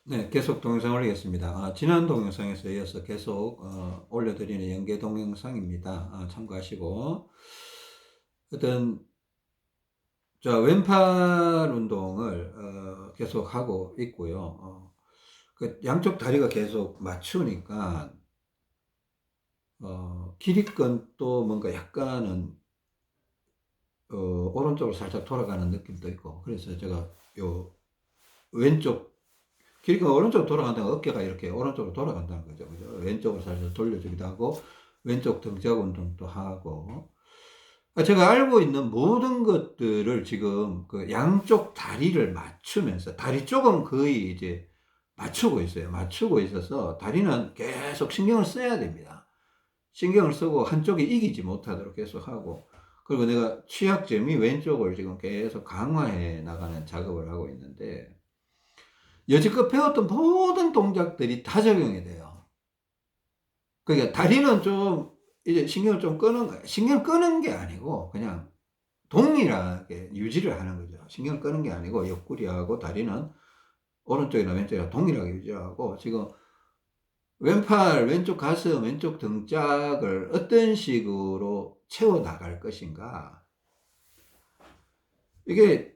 네, 계속 동영상 올리겠습니다. 지난 동영상에서 이어서 계속 올려드리는 연계 동영상입니다. 참고하시고 어떤 왼팔 운동을 계속 하고 있고요. 그 양쪽 다리가 계속 맞추니까 길이건 또 뭔가 약간은 오른쪽으로 살짝 돌아가는 느낌도 있고, 그래서 제가 요 왼쪽 길이가 오른쪽으로 돌아간다는 어깨가 이렇게 오른쪽으로 돌아간다는 거죠. 그죠? 왼쪽으로 살짝 돌려주기도 하고, 왼쪽 등짝 운동도 하고. 제가 알고 있는 모든 것들을 지금 그 양쪽 다리를 맞추면서, 다리 쪽은 거의 이제 맞추고 있어요. 맞추고 있어서 다리는 계속 신경을 써야 됩니다. 신경을 쓰고 한쪽이 이기지 못하도록 계속 하고, 그리고 내가 취약점이 왼쪽을 지금 계속 강화해 나가는 작업을 하고 있는데, 여지껏 배웠던 모든 동작들이 다 적용이 돼요. 그러니까 다리는 좀 이제 신경을 좀 끄는 거예요. 신경을 끄는 게 아니고 그냥 동일하게 유지를 하는 거죠. 신경을 끄는 게 아니고 옆구리하고 다리는 오른쪽이나 왼쪽이나 동일하게 유지하고, 지금 왼팔, 왼쪽 가슴, 왼쪽 등짝을 어떤 식으로 채워 나갈 것인가. 이게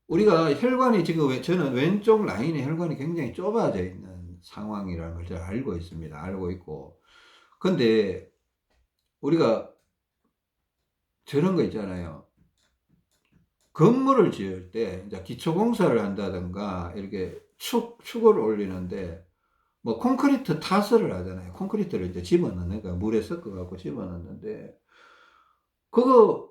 우리가 혈관이 지금 저는 왼쪽 라인의 혈관이 굉장히 좁아져 있는 상황이라는 걸 잘 알고 있습니다. 알고 있고. 근데 우리가 저런 거 있잖아요. 건물을 지을 때 이제 기초 공사를 한다든가 이렇게 축을 올리는데 뭐 콘크리트 타설을 하잖아요. 콘크리트를 이제 집어넣는, 그러니까 물에 섞어 갖고 집어넣는데, 그거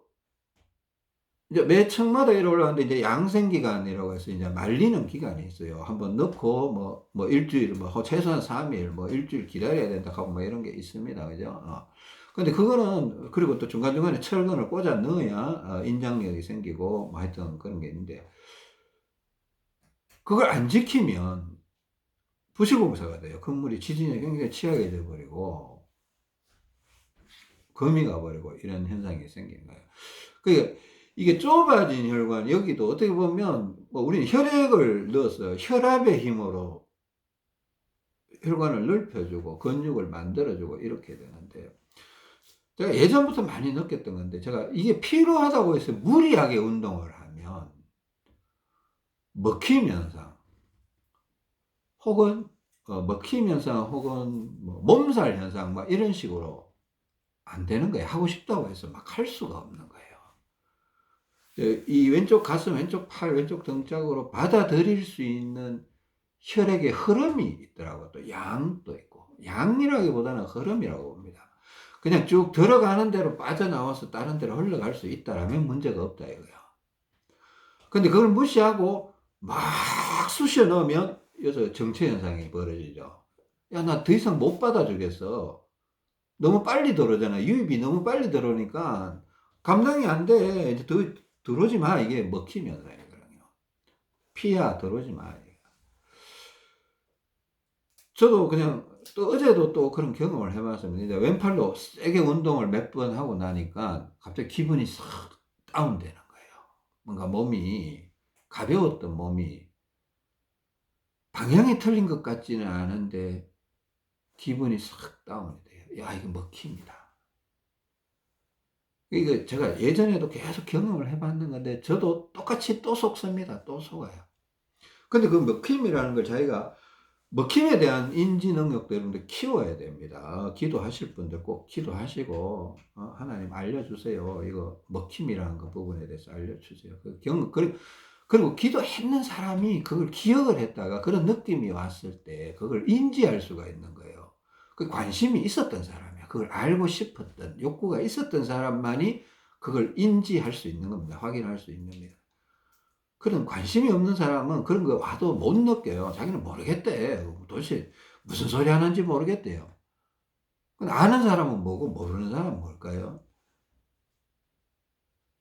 이제 매 층마다 이렇게 올라가는데 이제 양생 기간이라고 해서 이제 말리는 기간이 있어요. 한번 넣고 뭐 일주일, 뭐 최소한 3일, 뭐 일주일 기다려야 된다 하고 뭐 이런 게 있습니다. 그죠? 근데 그거는, 그리고 또 중간중간에 철근을 꽂아 넣어야 인장력이 생기고 뭐 하여튼 그런 게 있는데, 그걸 안 지키면 부실공사가 돼요. 건물이 지진에 굉장히 취약해 져 버리고 금이 가버리고 이런 현상이 생기는 거예요. 그러니까 이게 좁아진 혈관, 여기도 어떻게 보면 뭐 우리는 혈액을 넣어서 혈압의 힘으로 혈관을 넓혀주고 근육을 만들어주고 이렇게 되는데, 제가 예전부터 많이 느꼈던 건데, 제가 이게 필요하다고 해서 무리하게 운동을 하면 먹힘 현상 혹은 먹힘 현상 혹은 뭐 몸살 현상 막 이런 식으로 안 되는 거예요. 하고 싶다고 해서 막 할 수가 없는 거예요. 이 왼쪽 가슴, 왼쪽 팔, 왼쪽 등짝으로 받아들일 수 있는 혈액의 흐름이 있더라고요. 또 양도 있고. 양이라기보다는 흐름이라고 봅니다. 그냥 쭉 들어가는 대로 빠져나와서 다른 데로 흘러갈 수 있다라면 문제가 없다 이거야. 근데 그걸 무시하고 막 쑤셔 넣으면 여기서 정체 현상이 벌어지죠. 야, 나 더 이상 못 받아주겠어. 너무 빨리 들어오잖아. 유입이 너무 빨리 들어오니까 감당이 안 돼. 이제 더 들어오지 마. 이게 먹힘 현상이거든요. 피야, 들어오지 마. 저도 그냥 또 어제도 또 그런 경험을 해봤습니다. 이제 왼팔로 세게 운동을 몇 번 하고 나니까 갑자기 기분이 싹 다운되는 거예요. 뭔가 몸이, 가벼웠던 몸이 방향이 틀린 것 같지는 않은데 기분이 싹 다운이 돼요. 야, 이거 먹힙니다. 이거 제가 예전에도 계속 경험을 해봤는 건데 저도 똑같이 또 속습니다. 또 속아요. 근데 그 먹힘이라는 걸 자기가, 먹힘에 대한 인지 능력도 여러분들 키워야 됩니다. 기도하실 분들 꼭 기도하시고, 하나님 알려주세요. 이거 먹힘이라는 그 부분에 대해서 알려주세요. 그리고 기도했는 사람이 그걸 기억을 했다가 그런 느낌이 왔을 때 그걸 인지할 수가 있는 거예요. 그 관심이 있었던 사람이야. 그걸 알고 싶었던 욕구가 있었던 사람만이 그걸 인지할 수 있는 겁니다. 확인할 수 있는 겁니다. 그런 관심이 없는 사람은 그런 거 와도 못 느껴요. 자기는 모르겠대. 도대체 무슨 소리 하는지 모르겠대요. 근데 아는 사람은 뭐고 모르는 사람은 뭘까요?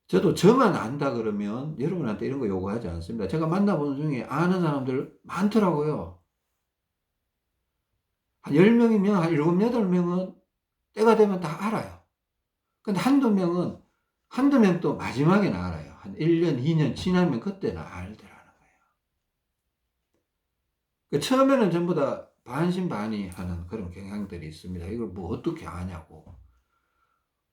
저도 저만 안다 그러면 여러분한테 이런 거 요구하지 않습니다. 제가 만나보는 중에 아는 사람들 많더라고요. 한 10명이면 한 7, 8명은 때가 되면 다 알아요. 근데 한두 명 또 마지막에는 알아요. 한 1년, 2년 지나면 그때는 알더라는 거예요. 처음에는 전부 다 반신반의 하는 그런 경향들이 있습니다. 이걸 뭐 어떻게 아냐고.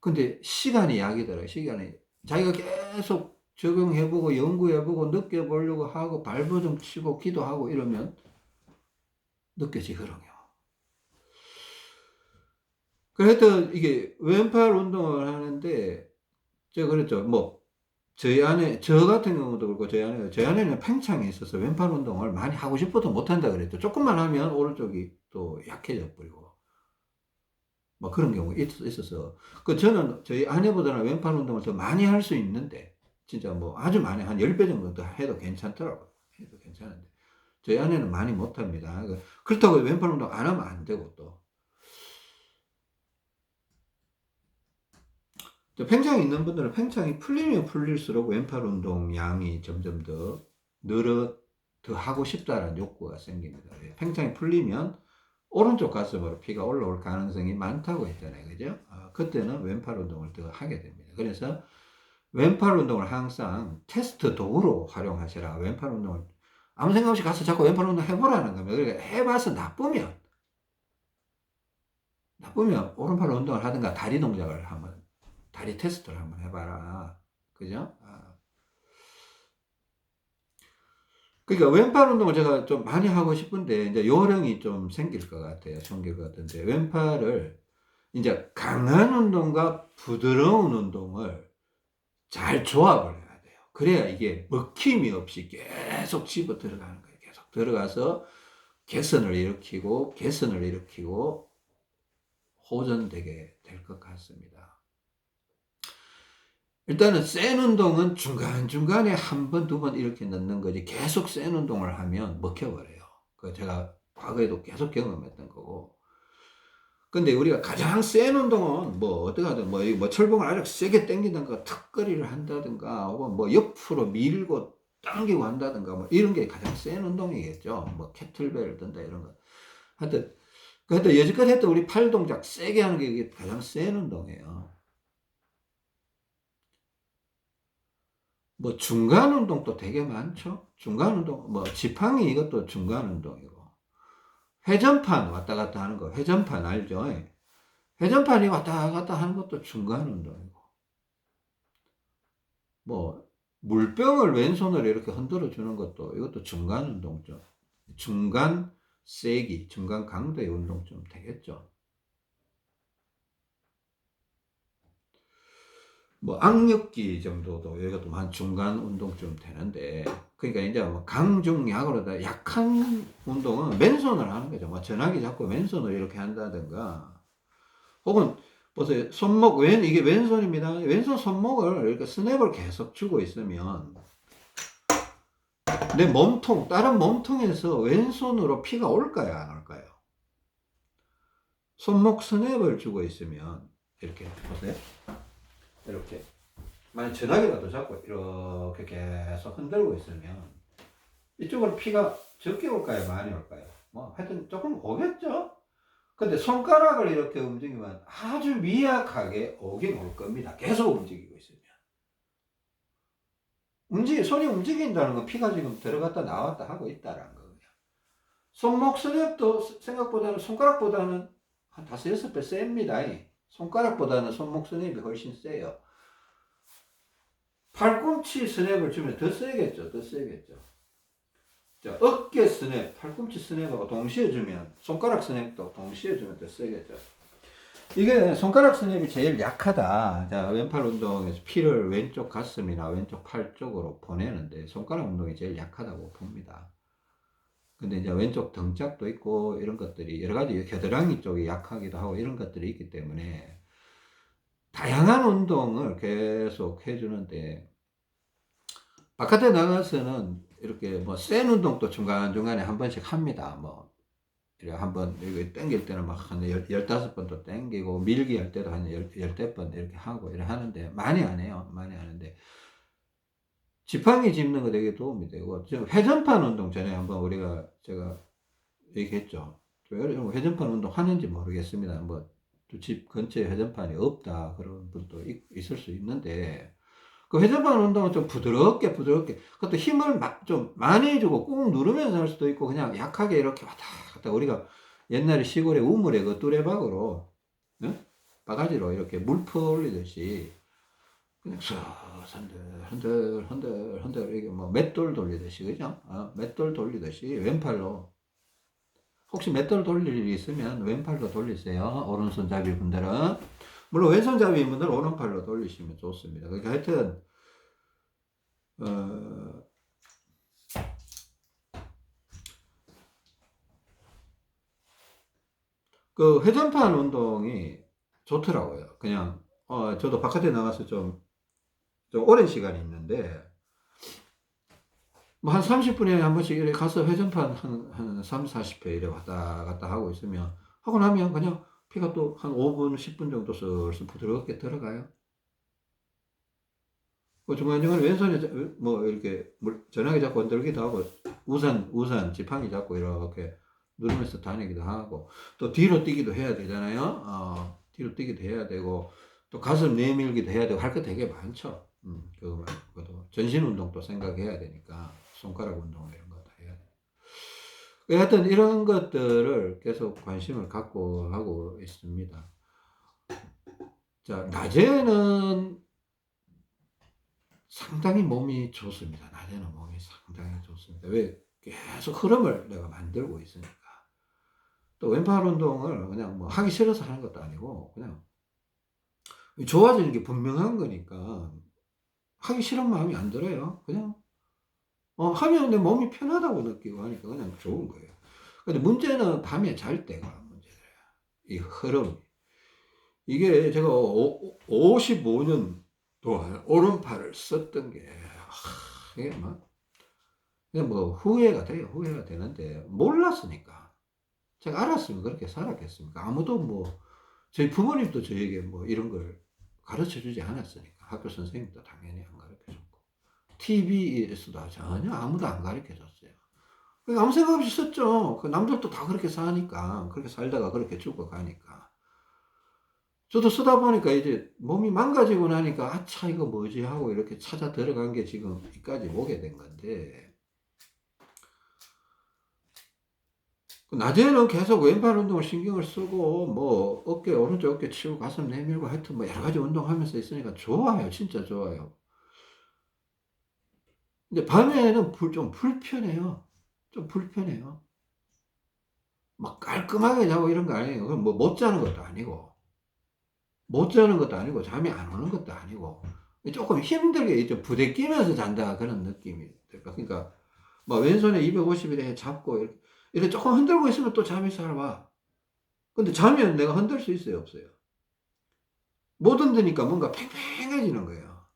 근데 시간이 약이더라고요. 시간이. 자기가 계속 적용해보고 연구해보고 느껴보려고 하고 발버둥 치고 기도하고 이러면 느껴지거든요. 그래도 이게 왼팔 운동을 하는데 제가 그랬죠. 뭐 저 같은 경우도 그렇고 저희 아내는 팽창이 있어서 왼팔 운동을 많이 하고 싶어도 못한다 그랬죠. 조금만 하면 오른쪽이 또 약해져 버리고 뭐 그런 경우가 있어서 저는 저희 아내보다는 왼팔 운동을 더 많이 할 수 있는데 진짜 뭐 아주 많이 한 10배 정도 더 해도 괜찮더라고요. 해도 괜찮은데 저희 아내는 많이 못합니다. 그렇다고 왼팔 운동 안 하면 안 되고 또 팽창이 있는 분들은 팽창이 풀리면 풀릴수록 왼팔 운동 양이 점점 더 하고 싶다라는 욕구가 생깁니다. 팽창이 풀리면 오른쪽 가슴으로 피가 올라올 가능성이 많다고 했잖아요. 그죠? 그때는 왼팔 운동을 더 하게 됩니다. 그래서 왼팔 운동을 항상 테스트 도구로 활용하시라. 왼팔 운동을 아무 생각 없이 가서 자꾸 왼팔 운동 해보라는 겁니다. 그러니까 해봐서 나쁘면 오른팔 운동을 하든가 다리 동작을 한번 다리 테스트를 한번 해봐라. 그죠? 그러니까 왼팔 운동을 제가 좀 많이 하고 싶은데 이제 요령이 좀 생길 것 같아요. 생길 것 같은데 왼팔을 이제 강한 운동과 부드러운 운동을 잘 조합을 해야 돼요. 그래야 이게 먹힘이 없이 계속 집어 들어가는 거예요. 계속 들어가서 개선을 일으키고 호전되게 될 것 같습니다. 일단은 센 운동은 중간중간에 한 번, 두 번 이렇게 넣는 거지 계속 센 운동을 하면 먹혀버려요. 제가 과거에도 계속 경험했던 거고. 근데 우리가 가장 센 운동은 뭐 어떻게 하든 뭐 철봉을 아주 세게 당기든가 턱걸이를 한다든가 혹은 뭐 옆으로 밀고 당기고 한다든가 뭐 이런 게 가장 센 운동이겠죠. 뭐 캐틀벨을 든다 이런 거. 하여튼 여지껏 했던 우리 팔 동작 세게 하는 게 이게 가장 센 운동이에요. 뭐 중간 운동도 되게 많죠. 중간 운동 뭐 지팡이 이것도 중간 운동이고 회전판 왔다 갔다 하는 거 회전판 알죠? 회전판이 왔다 갔다 하는 것도 중간 운동이고 뭐 물병을 왼손으로 이렇게 흔들어 주는 것도 이것도 중간 운동죠. 중간 세기, 중간 강도의 운동 좀 되겠죠. 뭐 악력기 정도도 이것도 한 중간 운동쯤 되는데 그러니까 이제 뭐 강중약으로 다 약한 운동은 맨손을 하는 거죠. 뭐 전화기 잡고 맨손으로 이렇게 한다든가 혹은 보세요. 이게 왼손입니다. 왼손 손목을 이렇게 스냅을 계속 주고 있으면 내 몸통, 다른 몸통에서 왼손으로 피가 올까요? 안 올까요? 손목 스냅을 주고 있으면 이렇게 보세요. 이렇게 만약 전화기라도 잡고 이렇게 계속 흔들고 있으면 이쪽으로 피가 적게 올까요? 많이 올까요? 뭐 하여튼 조금 오겠죠? 근데 손가락을 이렇게 움직이면 아주 미약하게 오긴 올 겁니다. 계속 움직이고 있으면. 손이 움직인다는 건 피가 지금 들어갔다 나왔다 하고 있다라는 거예요. 손목 스냅도 생각보다는 손가락보다는 한 5, 6배 셉니다. 손가락보다는 손목 스냅이 훨씬 세요. 팔꿈치 스냅을 주면 더 세겠죠. 더 세겠죠. 자, 어깨 스냅, 팔꿈치 스냅하고 동시에 주면 손가락 스냅도 동시에 주면 더 세겠죠. 이게 손가락 스냅이 제일 약하다. 자, 왼팔 운동에서 피를 왼쪽 가슴이나 왼쪽 팔 쪽으로 보내는데 손가락 운동이 제일 약하다고 봅니다. 근데 이제 왼쪽 등짝도 있고 이런 것들이 여러 가지 겨드랑이 쪽이 약하기도 하고 이런 것들이 있기 때문에 다양한 운동을 계속 해주는데 바깥에 나가서는 이렇게 뭐 센 운동도 중간중간에 한 번씩 합니다. 뭐 이렇게 한번 이렇게 당길 때는 막 한 15번도 당기고 밀기 할 때도 한 10번 이렇게 하고 이렇게 하는데 많이 안 해요. 많이 하는데 지팡이 짚는 거 되게 도움이 되고 지금 회전판 운동 전에 한번 제가 얘기했죠. 회전판 운동 하는지 모르겠습니다. 뭐 집 근처에 회전판이 없다 그런 분도 있을 수 있는데 그 회전판 운동은 좀 부드럽게 그것도 힘을 좀 많이 주고 꾹 누르면서 할 수도 있고 그냥 약하게 이렇게 왔다 갔다 우리가 옛날에 시골에 우물에 그 뚜레박으로 응? 바가지로 이렇게 물 퍼올리듯이 그냥 쓱 흔들 이게 뭐 맷돌 돌리듯이 그죠? 맷돌 돌리듯이 왼팔로 혹시 맷돌 돌릴 일이 있으면 왼팔로 돌리세요. 오른손잡이 분들은 물론 왼손잡이 분들은 오른팔로 돌리시면 좋습니다. 그러니까 하여튼 어, 그 회전판 운동이 좋더라고요. 그냥 저도 바깥에 나가서 좀 오랜 시간이 있는데 뭐 한 30분에 한 번씩 이렇게 가서 회전판 한 3, 40회 이렇게 왔다 갔다 하고 있으면 하고 나면 그냥 피가 또 한 5분, 10분 정도 슬슬 부드럽게 들어가요. 그 중간중간에 왼손에 뭐 이렇게 전화기 잡고 흔들기도 하고 우산 지팡이 잡고 이렇게 누르면서 다니기도 하고 또 뒤로 뛰기도 해야 되잖아요. 뒤로 뛰기도 해야 되고 또 가슴 내밀기도 해야 되고 할 거 되게 많죠. 그것도 전신 운동도 생각해야 되니까 손가락 운동 이런 거 다 해야 돼. 하여튼 이런 것들을 계속 관심을 갖고 하고 있습니다. 자, 낮에는 상당히 몸이 좋습니다. 낮에는 몸이 상당히 좋습니다. 왜? 계속 흐름을 내가 만들고 있으니까. 또 왼팔 운동을 그냥 뭐 하기 싫어서 하는 것도 아니고 그냥 좋아지는 게 분명한 거니까 하기 싫은 마음이 안 들어요. 그냥 하면 내 몸이 편하다고 느끼고 하니까 그냥 좋은 거예요. 근데 문제는 밤에 잘 때가 문제예요. 이 흐름. 이게 제가 55년 동안 오른팔을 썼던 게 이게 막 그냥 뭐 후회가 돼요. 후회가 되는데 몰랐으니까. 제가 알았으면 그렇게 살았겠습니까? 아무도 뭐 저희 부모님도 저에게 뭐 이런 걸 가르쳐 주지 않았으니까. 학교 선생님도 당연히 안 가르쳐 줬고 TV에서도 전혀 아무도 안 가르쳐 줬어요. 아무 생각 없이 썼죠. 그 남들도 다 그렇게 사니까 그렇게 살다가 그렇게 죽어가니까. 저도 쓰다 보니까 이제 몸이 망가지고 나니까 아차 이거 뭐지 하고 이렇게 찾아 들어간 게 지금 여기까지 오게 된 건데 낮에는 계속 왼팔 운동을 신경을 쓰고 뭐 어깨 오른쪽 어깨 치고 가슴 내밀고 하여튼 뭐 여러 가지 운동하면서 있으니까 좋아요. 진짜 좋아요. 근데 밤에는 좀 불편해요. 좀 불편해요. 막 깔끔하게 자고 이런 거 아니에요. 그럼 뭐 못 자는 것도 아니고 못 자는 것도 아니고 잠이 안 오는 것도 아니고 조금 힘들게 좀 부대끼면서 잔다 그런 느낌이 들까. 그러니까 막 왼손에 250일 잡고 이렇게 조금 흔들고 있으면 또 잠이 잘 와. 근데 자면 내가 흔들 수 있어요, 없어요? 못 흔드니까 뭔가 팽팽해지는 거예요.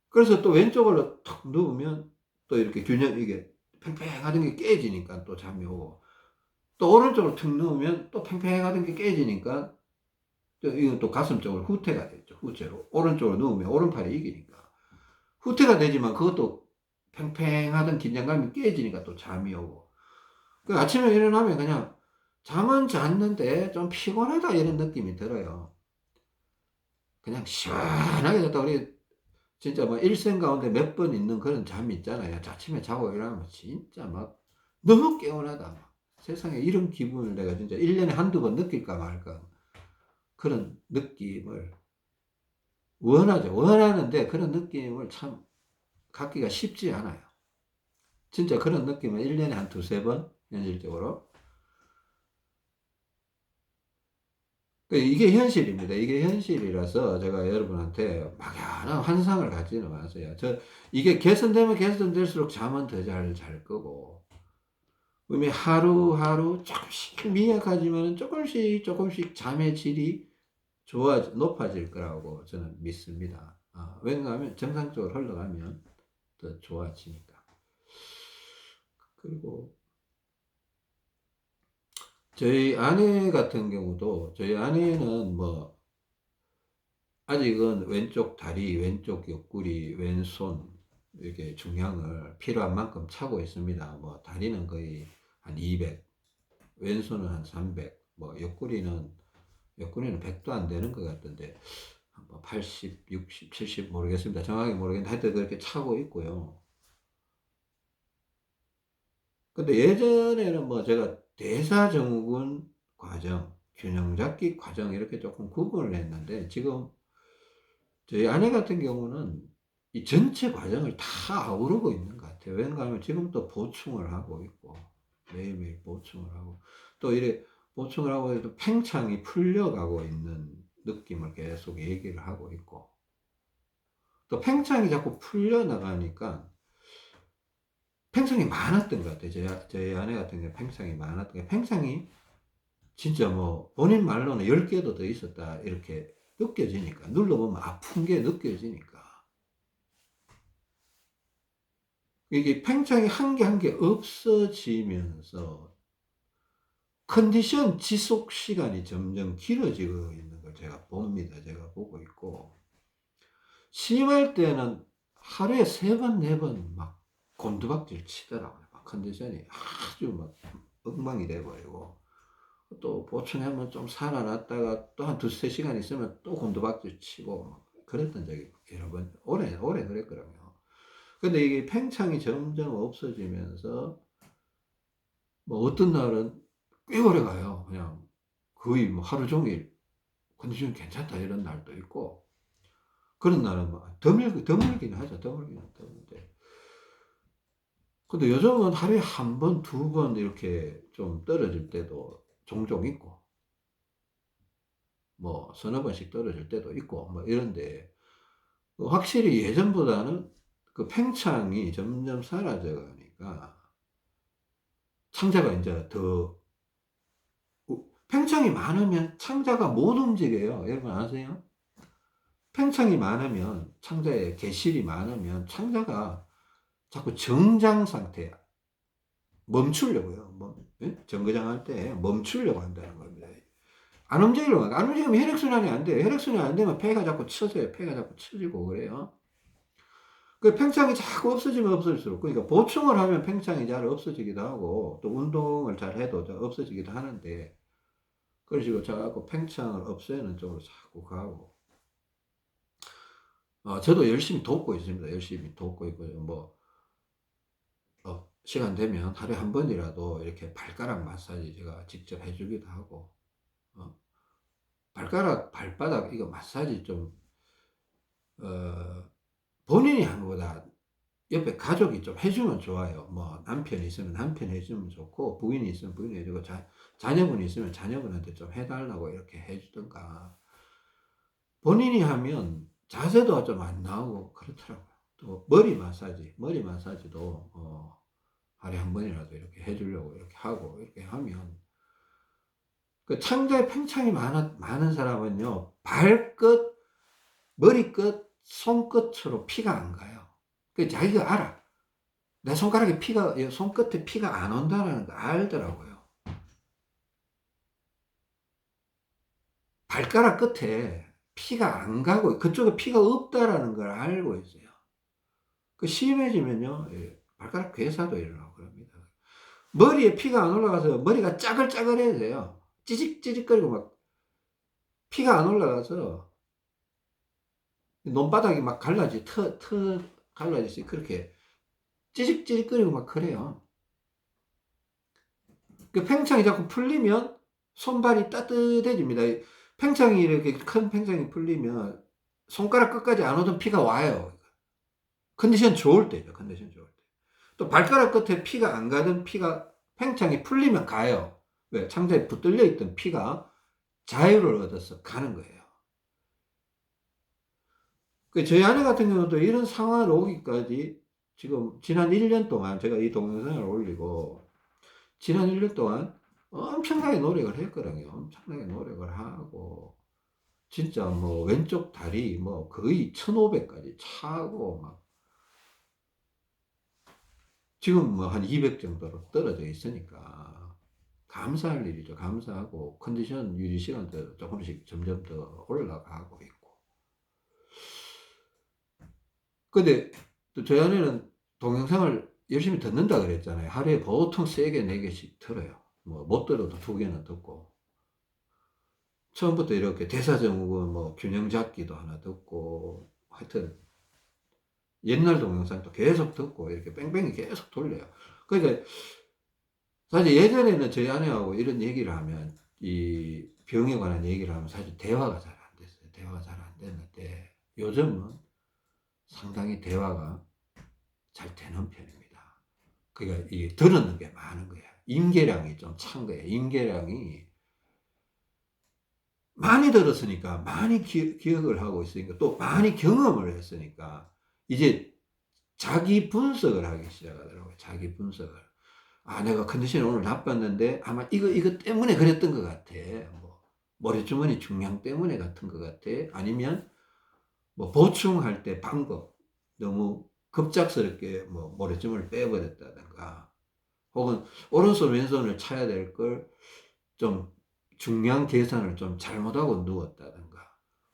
그래서 또 왼쪽으로 탁 누우면 또 이렇게 이게 팽팽하던 게 깨지니까 또 잠이 오고 또 오른쪽으로 툭 누우면 또 팽팽하던 게 깨지니까 또 이건 또 가슴 쪽으로 후퇴가 됐죠. 후퇴로. 오른쪽으로 누우면 오른팔이 이기니까. 후퇴가 되지만 그것도 팽팽하던 긴장감이 깨지니까 또 잠이 오고. 그 아침에 일어나면 그냥 잠은 잤는데 좀 피곤하다 이런 느낌이 들어요. 그냥 시원하게 잤다. 우리 진짜 뭐 일생 가운데 몇 번 있는 그런 잠이 있잖아요. 아침에 자고 일어나면 진짜 막 너무 개운하다. 막. 세상에 이런 기분을 내가 진짜 1년에 한두 번 느낄까 말까. 그런 느낌을 원하죠. 원하는데 그런 느낌을 참 갖기가 쉽지 않아요. 진짜 그런 느낌을 1년에 한 두세 번 현실적으로. 이게 현실입니다. 이게 현실이라서 제가 여러분한테 막연한 환상을 갖지는 마세요. 이게 개선되면 개선될수록 잠은 더 잘 거고, 이미 하루하루 조금씩 미약하지만 조금씩 잠의 질이 높아질 거라고 저는 믿습니다. 왜냐하면 정상적으로 흘러가면 더 좋아지니까. 그리고 저희 아내 같은 경우도 저희 아내는 뭐 아직은 왼쪽 다리, 왼쪽 옆구리, 왼손 이렇게 중량을 필요한 만큼 차고 있습니다. 뭐 다리는 거의 한 200, 왼손은 한 300, 뭐 옆구리는 100도 안 되는 것 같던데 뭐 80, 60, 70 모르겠습니다. 정확히 모르겠는데 하여튼 그렇게 차고 있고요. 근데 예전에는 뭐 제가 대사증후군 과정, 균형 잡기 과정 이렇게 조금 구분을 했는데 지금 저희 아내 같은 경우는 이 전체 과정을 다 아우르고 있는 것 같아요. 왜냐하면 지금 또 보충을 하고 있고 매일매일 보충을 하고 또 이래 보충을 하고 해도 팽창이 풀려가고 있는 느낌을 계속 얘기를 하고 있고 또 팽창이 자꾸 풀려나가니까 팽창이 많았던 것 같아요. 저희 아내 같은 경우 팽창이 많았던 게 팽창이 진짜 뭐 본인 말로는 10개도 더 있었다 이렇게 느껴지니까 눌러보면 아픈 게 느껴지니까 이게 팽창이 한 개 한 개 없어지면서 컨디션 지속 시간이 점점 길어지고 있는 걸 제가 봅니다. 제가 보고 있고 심할 때는 하루에 3번, 4번 막 곤두박질 치더라고요. 막 컨디션이 아주 막 엉망이 돼버리고 또 보충하면 좀 살아났다가 또 한 두세 시간 있으면 또 곤두박질 치고 그랬던 적이 여러 번 오래 그랬거든요. 근데 이게 팽창이 점점 없어지면서 뭐 어떤 날은 꽤 오래 가요. 그냥 거의 뭐 하루 종일 컨디션 괜찮다 이런 날도 있고 그런 날은 막 드물기는 하죠. 드문데 근데 요즘은 하루에 한 번, 2번 이렇게 좀 떨어질 때도 종종 있고 뭐 서너 번씩 떨어질 때도 있고 뭐 이런데 확실히 예전보다는 그 팽창이 점점 사라져 가니까 창자가 이제 더 팽창이 많으면 창자가 못 움직여요. 여러분 아세요? 팽창이 많으면 창자에 개실이 많으면 창자가 자꾸 정장 상태야. 멈추려고요. 정거장 할 때 멈추려고 한다는 겁니다. 안 움직이면 혈액순환이 안 돼요. 혈액순환이 안 되면 폐가 자꾸 쳐져요. 폐가 자꾸 쳐지고 그래요. 그 팽창이 자꾸 없어지면 없어질수록 그러니까 보충을 하면 팽창이 잘 없어지기도 하고 또 운동을 잘 해도 없어지기도 하는데 그런 식으로 자꾸 팽창을 없애는 쪽으로 자꾸 가고 저도 열심히 돕고 있습니다. 열심히 돕고 있고요. 뭐 시간 되면 하루에 한 번이라도 이렇게 발가락 마사지 제가 직접 해주기도 하고 어, 발바닥 이거 마사지 좀 어, 본인이 하는 것보다 옆에 가족이 좀 해주면 좋아요. 뭐 남편이 있으면 남편이 해주면 좋고 부인이 있으면 부인이 해주고 자녀분이 있으면 자녀분한테 좀 해달라고 이렇게 해주든가 본인이 하면 자세도 좀 안 나오고 그렇더라고요. 또 머리 마사지도 하루에 한 번이라도 이렇게 해주려고 이렇게 하고 이렇게 하면 그 창자에 팽창이 많은 사람은요 발끝, 머리끝, 손끝으로 피가 안 가요. 그 자기가 알아. 내 손가락에 손끝에 피가 안 온다는 거 알더라고요. 발가락 끝에 피가 안 가고 그쪽에 피가 없다라는 걸 알고 있어요. 그 심해지면요, 발가락 괴사도 일어나고 그럽니다. 머리에 피가 안 올라가서 머리가 짜글짜글해야 돼요. 찌직찌직거리고 막 피가 안 올라가서 논바닥이 막 갈라지지 그렇게 찌직찌직거리고 막 그래요. 그 팽창이 자꾸 풀리면 손발이 따뜻해집니다. 팽창이 이렇게 큰 팽창이 풀리면 손가락 끝까지 안 오던 피가 와요. 컨디션 좋을 때죠. 컨디션 좋을 때. 또 발가락 끝에 피가 안 가던 피가 팽창이 풀리면 가요. 왜? 창자에 붙들려 있던 피가 자유를 얻어서 가는 거예요. 저희 아내 같은 경우도 이런 상황을 오기까지 지금 지난 1년 동안 제가 이 동영상을 올리고 지난 1년 동안 엄청나게 노력을 했거든요. 엄청나게 노력을 하고 진짜 뭐 왼쪽 다리 뭐 거의 1500까지 차고 막 지금 뭐 한 200 정도로 떨어져 있으니까 감사할 일이죠. 감사하고 컨디션 유지 시간도 조금씩 점점 더 올라가고 있고. 근데 또 저희 아내는 동영상을 열심히 듣는다 그랬잖아요. 하루에 보통 3개, 4개씩 들어요. 뭐 못 들어도 2개는 듣고. 처음부터 이렇게 대사증후군 뭐 균형 잡기도 하나 듣고 하여튼 옛날 동영상도 계속 듣고 이렇게 뺑뺑이 계속 돌려요. 그러니까 사실 예전에는 저희 아내하고 이런 얘기를 하면 이 병에 관한 얘기를 하면 사실 대화가 잘 안 됐어요. 대화가 잘 안 됐는데 요즘은 상당히 대화가 잘 되는 편입니다. 그러니까 이 들었는 게 많은 거야. 임계량이 좀 찬 거예요. 임계량이 많이 들었으니까 많이 기억을 하고 있으니까 또 많이 경험을 했으니까 이제 자기 분석을 하기 시작하더라고요. 자기 분석을. 아, 내가 컨디션이 오늘 나빴는데 아마 이거 때문에 그랬던 것 같아. 뭐, 머리주머니 중량 때문에 같은 것 같아. 아니면 뭐 보충할 때 방법. 너무 급작스럽게 뭐 머리주머니를 빼버렸다든가. 혹은 오른손 왼손을 차야 될 걸 좀 중량 계산을 좀 잘못하고 누웠다든가.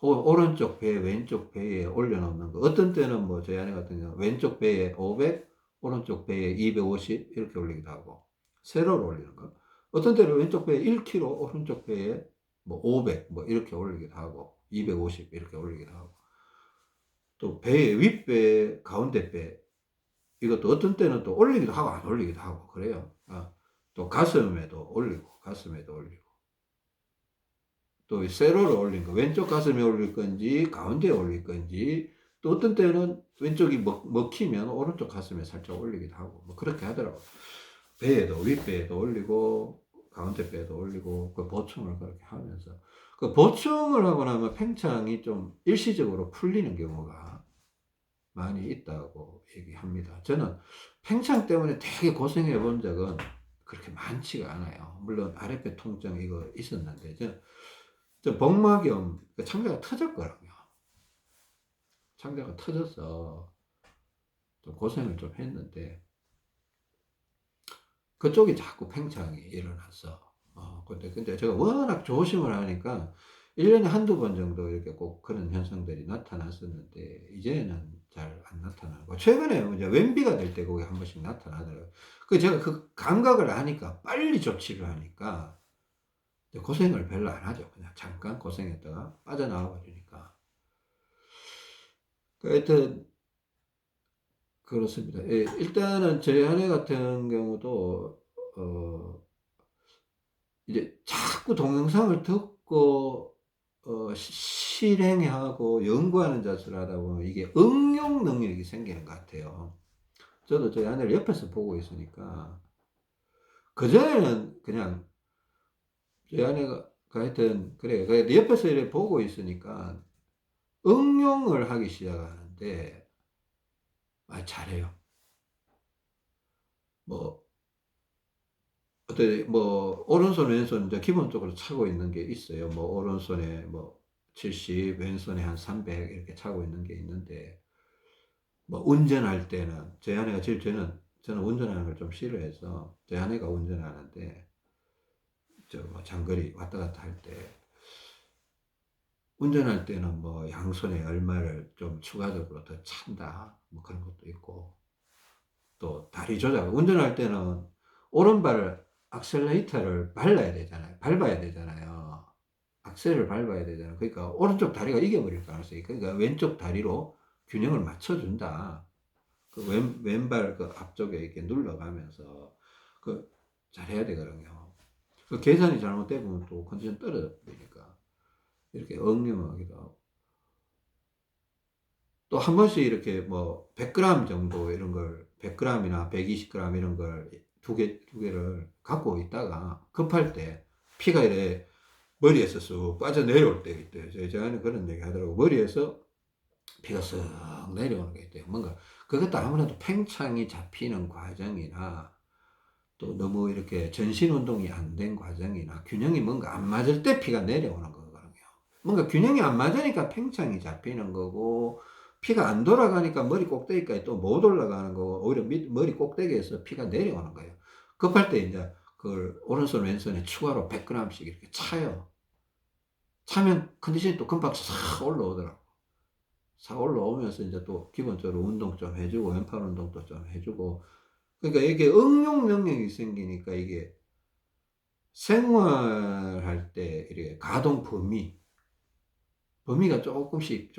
혹은 오른쪽 배, 왼쪽 배에 올려놓는 거. 어떤 때는 뭐 저희 아내 같은 경우 왼쪽 배에 500, 오른쪽 배에 250 이렇게 올리기도 하고 세로로 올리는 거. 어떤 때는 왼쪽 배에 1kg, 오른쪽 배에 뭐 500 뭐 이렇게 올리기도 하고 250 이렇게 올리기도 하고 또 배의 윗배, 가운데 배 이것도 어떤 때는 또 올리기도 하고 안 올리기도 하고 그래요. 또 가슴에도 올리고 가슴에도 올리고 또 세로로 올린 거 왼쪽 가슴에 올릴 건지 가운데에 올릴 건지 또 어떤 때는 왼쪽이 먹히면 오른쪽 가슴에 살짝 올리기도 하고 뭐 그렇게 하더라고요. 배에도 윗배에도 올리고 가운데 배에도 올리고 그 보충을 그렇게 하면서 그 보충을 하고 나면 팽창이 좀 일시적으로 풀리는 경우가 많이 있다고 얘기합니다. 저는 팽창 때문에 되게 고생해 본 적은 그렇게 많지가 않아요. 물론 아랫배 통증 이거 있었는데 저 복막염 창자가 터졌거든요. 창자가 터져서 좀 고생을 좀 했는데 그쪽이 자꾸 팽창이 일어났어. 근데 제가 워낙 조심을 하니까 1년에 한두 번 정도 이렇게 꼭 그런 현상들이 나타났었는데, 이제는 잘 안 나타나고, 최근에 이제 웬비가 될 때 거기 한 번씩 나타나더라고요. 제가 그 감각을 아니까 빨리 조치를 하니까 고생을 별로 안 하죠. 그냥 잠깐 고생했다가 빠져나와 버리니까. 하여튼, 그렇습니다. 예, 일단은 제 아내 같은 경우도, 이제 자꾸 동영상을 듣고 실행하고 연구하는 자세를 하다 보면 이게 응용 능력이 생기는 것 같아요. 저도 저희 아내를 옆에서 보고 있으니까 그전에는 그냥 저희 아내가 하여튼 그래 옆에서 이렇게 보고 있으니까 응용을 하기 시작하는데 잘해요. 뭐 어때 뭐 오른손 왼손 이제 기본적으로 차고 있는 게 있어요. 뭐 오른손에 뭐 70, 왼손에 한 300 이렇게 차고 있는 게 있는데 뭐 운전할 때는 제 아내가 제일 저는 운전하는 걸 좀 싫어해서 제 아내가 운전하는데 저 뭐 장거리 왔다 갔다 할 때 운전할 때는 뭐 양손에 얼마를 좀 추가적으로 더 찬다 뭐 그런 것도 있고 또 다리 조작 운전할 때는 오른발 악셀레이터를 밟아야 되잖아요. 악셀을 밟아야 되잖아요. 그러니까 오른쪽 다리가 이겨버릴 가능성이 그러니까 왼쪽 다리로 균형을 맞춰준다. 그 왼발 그 앞쪽에 이렇게 눌러가면서 그 잘해야 되거든요. 그 계산이 잘못되면 또 컨디션 떨어져 버리니까 이렇게 응용하기도 하고 또 한 번씩 이렇게 뭐 100g 정도 이런 걸 100g이나 120g 이런 걸 두 개를 갖고 있다가 급할 때 피가 이래 머리에서 쑥 빠져 내려올 때 있대요. 제가 그런 얘기 하더라고. 머리에서 피가 쓱 내려오는 게 있대요. 뭔가 그것도 아무래도 팽창이 잡히는 과정이나 또 너무 이렇게 전신 운동이 안 된 과정이나 균형이 뭔가 안 맞을 때 피가 내려오는 거거든요. 뭔가 균형이 안 맞으니까 팽창이 잡히는 거고 피가 안 돌아가니까 머리 꼭대기까지 또 못 올라가는 거고 오히려 머리 꼭대기에서 피가 내려오는 거예요. 급할 때 이제 그걸 오른손 왼손에 추가로 100g씩 이렇게 차요. 차면 컨디션이 또 금방 싹 올라오더라고. 싹 올라오면서 이제 또 기본적으로 운동 좀 해주고 왼팔 운동도 좀 해주고 그러니까 이게 응용 능력이 생기니까 이게 생활할 때 이렇게 가동 범위가 조금씩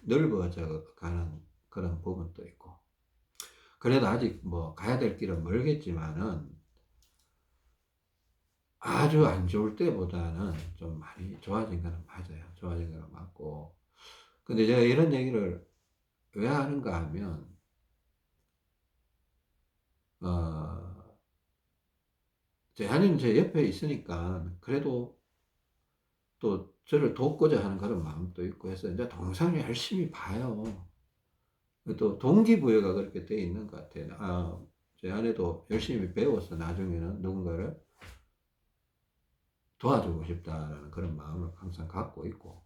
넓어져 가는 그런 부분도 있고. 그래도 아직 뭐 가야 될 길은 멀겠지만은 아주 안 좋을 때보다는 좀 많이 좋아진 거는 맞아요. 좋아진 거는 맞고. 근데 제가 이런 얘기를 왜 하는가 하면, 어, 제 아내는 제 옆에 있으니까 그래도 또 저를 돕고자 하는 그런 마음도 있고 해서 이제 동영상을 열심히 봐요. 또 동기부여가 그렇게 돼 있는 것 같아요. 아, 제 아내도 열심히 배워서 나중에는 누군가를 도와주고 싶다라는 그런 마음을 항상 갖고 있고,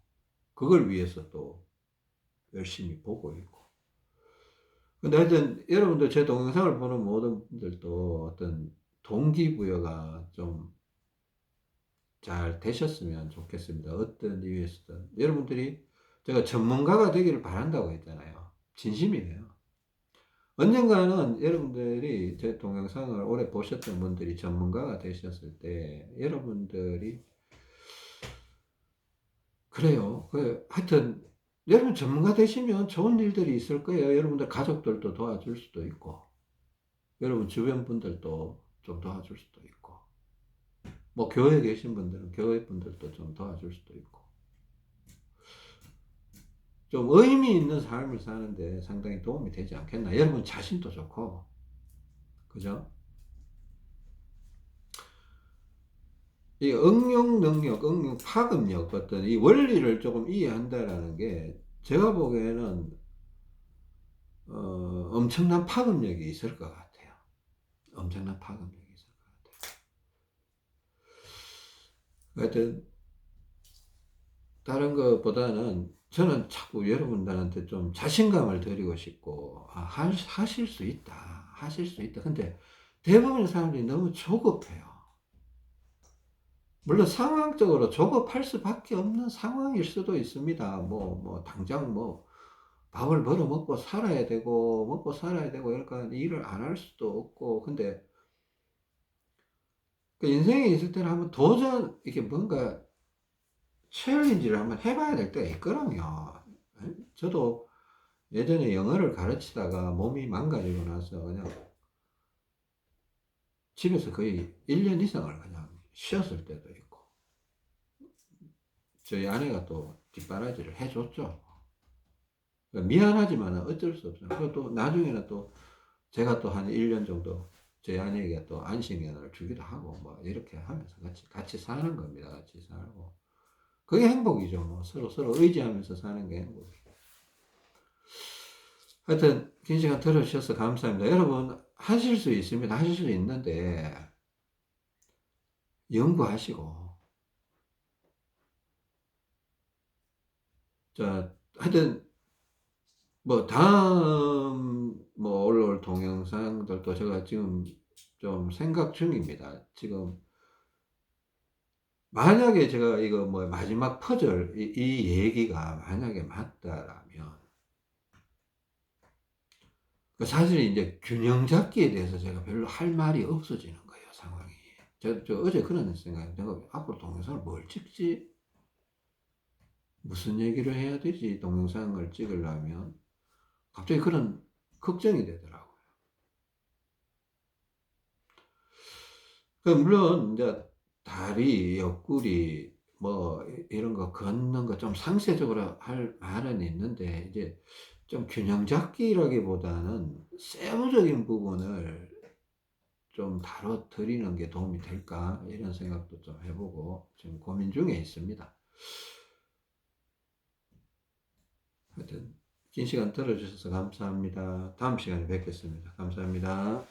그걸 위해서 또 열심히 보고 있고. 근데 하여튼 여러분들 제 동영상을 보는 모든 분들도 어떤 동기부여가 좀 잘 되셨으면 좋겠습니다. 어떤 이유에서든. 여러분들이 제가 전문가가 되기를 바란다고 했잖아요. 진심이에요. 언젠가는 여러분들이 제 동영상을 오래 보셨던 분들이 전문가가 되셨을 때 여러분들이 그래요. 하여튼 여러분 전문가 되시면 좋은 일들이 있을 거예요. 여러분들 가족들도 도와줄 수도 있고 여러분 주변 분들도 좀 도와줄 수도 있고 뭐 교회에 계신 분들은 교회 분들도 좀 도와줄 수도 있고 좀 의미 있는 삶을 사는데 상당히 도움이 되지 않겠나. 여러분 자신도 좋고 그죠? 이 응용 능력, 응용 파급력 어떤 이 원리를 조금 이해한다라는 게 제가 보기에는 엄청난 파급력이 있을 것 같아요. 엄청난 파급력이 있을 것 같아요. 하여튼 다른 것보다는 저는 자꾸 여러분들한테 좀 자신감을 드리고 싶고 하실 수 있다. 하실 수 있다. 근데 대부분의 사람들이 너무 조급해요. 물론 상황적으로 조급할 수밖에 없는 상황일 수도 있습니다. 당장 밥을 벌어 먹고 살아야 되고, 먹고 살아야 되고, 그러니까 일을 안 할 수도 없고, 근데 그 인생에 있을 때는 한번 이렇게 뭔가 챌린지를 한번 해봐야 될 때가 있거든요. 저도 예전에 영어를 가르치다가 몸이 망가지고 나서 그냥 집에서 거의 1년 이상을 그냥 쉬었을 때도 있고, 저희 아내가 또 뒷바라지를 해줬죠. 미안하지만 어쩔 수 없어요. 그리고 또 나중에는 또 제가 또 한 1년 정도 제 아내에게 또 안식년을 주기도 하고 뭐 이렇게 하면서 같이 사는 겁니다. 같이 살고. 그게 행복이죠. 뭐 서로 의지하면서 사는 게 행복이에요. 하여튼 긴 시간 들어주셔서 감사합니다. 여러분 하실 수 있습니다. 하실 수 있는데 연구하시고 자 하여튼 다음 올라올 동영상들도 제가 지금 좀 생각 중입니다. 지금 만약에 제가 이거 마지막 퍼즐 이 얘기가 만약에 맞다라면 사실 이제 균형 잡기에 대해서 제가 별로 할 말이 없어지는 거예요, 상황이. 저 어제 그런 생각이 내가 앞으로 동영상을 뭘 찍지? 무슨 얘기를 해야 되지? 동영상을 찍으려면 갑자기 그런 걱정이 되더라고요. 물론 이제 다리, 옆구리 이런 거 걷는 거 좀 상세적으로 할 말은 있는데 이제 좀 균형 잡기라기보다는 세부적인 부분을 좀 다뤄드리는 게 도움이 될까 이런 생각도 좀 해보고 지금 고민 중에 있습니다. 하여튼 긴 시간 들어주셔서 감사합니다. 다음 시간에 뵙겠습니다. 감사합니다.